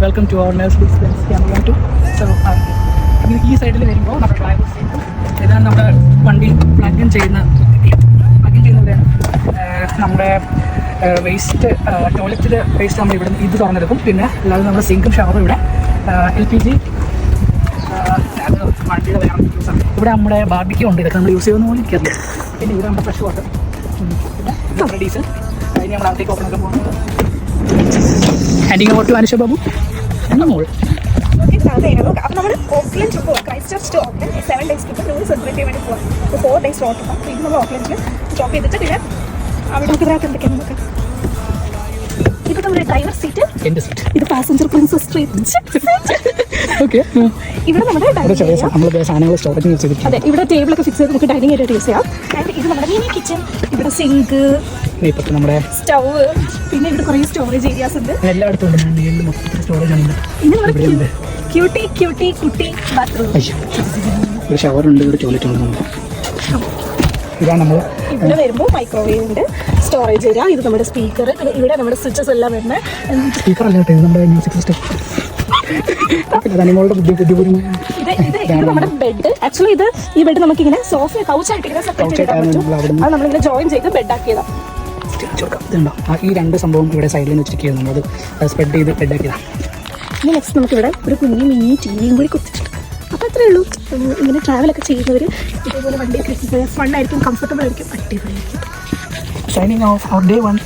Welcome to our next distance camera to. So ഈ സൈഡിൽ വരുമ്പോൾ നമ്മുടെ ഡ്രൈവർ സീറ്റും ഇതാണ് നമ്മുടെ വണ്ടി പ്ലഗ് ഇൻ ചെയ്യുന്നവരാണ്. നമ്മുടെ വേസ്റ്റ് ടോയ്ലറ്റിൽ വേസ്റ്റ് നമ്മൾ ഇവിടെ ഇത് തുറന്നെടുക്കും. പിന്നെ അല്ലാതെ നമ്മുടെ സിങ്കും ഷവറും ഇവിടെ LPG അത് വണ്ടിയുടെ വേറെ യൂസാണ്. ഇവിടെ നമ്മുടെ ബാർബിക്യൂ ഉണ്ട്. ഇതൊക്കെ നമ്മൾ യൂസ് ചെയ്യുന്ന പോലെ എനിക്കറിയില്ല. പിന്നെ ഇവിടെ നമ്മുടെ ഫ്രഷ് വാട്ടർ, പിന്നെ നമ്മുടെ ഡീസൽ. അതിന് നമ്മൾ അകത്തേക്ക് ഓപ്പണൊക്കെ പോകുന്നത്. Handing over to Anusha Babu എന്ന മോൾ. അപ്പോൾ നമ്മൾ ഓക്ലൻഡ് പോകാം. Christchurch to Auckland 7 days trip new celebrate ചെയ്യാൻ വേണ്ടി പോകാം. 4 days റോഡ് ട്രിപ്പ്. അപ്പോൾ ഇത് നമ്മൾ ഓക്ലൻഡിൽ സ്റ്റോപ്പ് ചെയ്തിട്ട് പിന്നെ അവിടെ നമുക്ക് ഇതാക്കി എന്തൊക്കെയാണ് നോക്കാം. ഇത് നമ്മുടെ ഡ്രൈവർ സീറ്റ്, എൻ്റെ സീറ്റ്. ഇത് പാസഞ്ചർ പ്രിൻസസ് സ്ട്രീറ്റ്. ഓക്കെ, ഇവിടെ നമ്മുടെ സാധനങ്ങൾ സ്റ്റോറേജ് യൂസ് ചെയ്തിട്ടുണ്ട്. അതെ, ഇവിടെ ടേബിളൊക്കെ ഫിക്സ് ചെയ്ത് നമുക്ക് ഡൈനിങ് ആയിട്ട് യൂസ് ചെയ്യാം. ആൻഡ് ഇത് നമ്മുടെ മിനി കിച്ചൺ. ഇവിടെ സിങ്ക്, ഇപ്പോഴത്തെ നമ്മുടെ സ്റ്റവ്, പിന്നെ ഇവിടെ കുറേ സ്റ്റോറേജ് ഏരിയാസ് ഉണ്ട്. എല്ലായിടത്തും ഉണ്ട്. മൊത്തത്തിൽ സ്റ്റോറേജ് ആണ്. ഇത് നമ്മുടെ ക്യൂട്ടി കുട്ടി ബാത്റൂം. ഒരു ഷവറുണ്ട്, ഒരു ടോയ്ലറ്റ് ഉണ്ട്. ഇതാണ് നമ്മൾ ഇവിടെ വരുമ്പോൾ മൈക്രോവേവ് ഉണ്ട്, സ്റ്റോറേജ് ഏരിയ. ഇത് നമ്മുടെ സ്പീക്കർ. ഇവിടെ നമ്മുടെ സ്വിച്ചസ് എല്ലാം വരുന്നത്. സ്പീക്കർ അല്ല കേട്ടോ, ഇത് നമ്മുടെ മ്യൂസിക് സിസ്റ്റം. നിങ്ങളുടെ ബുദ്ധിപൂർവ്വമായ ഇത് നമ്മുടെ ബെഡ്. ആക്ച്വലി ഈ ബെഡ് നമുക്ക് ഇങ്ങനെ സോഫ കൗച്ചായിട്ട് ഇങ്ങനെ സെപ്പറേറ്റ് ചെയ്യാൻ പറ്റും. അത് നമ്മളിങ്ങനെ ജോയിൻ ചെയ്ത് ബെഡ് ആക്കിയതാണ്. ഇതുണ്ടോ ഈ രണ്ട് സംഭവം ഇവിടെ സൈഡിൽ വെച്ചിരിക്കുകയാണ്. നമ്മളത് സ്പ്രെഡ് ചെയ്ത് ബെഡാക്കിയതാണ്. ഇനി നെക്സ്റ്റ് നമുക്കിവിടെ ഒരു കുഞ്ഞു മിനി TV കൂടി കൊടുത്തിട്ടുണ്ട്. അപ്പോൾ അത്രേ ഉള്ളൂ. ഇങ്ങനെ ട്രാവലൊക്കെ ചെയ്യുന്നവർ ഇതേപോലെ വണ്ടിയൊക്കെ ഫണ്ണായിരിക്കും, കംഫർട്ടബിൾ ആയിരിക്കും, അടിപൊളിയായിരിക്കും. Signing off our day 1.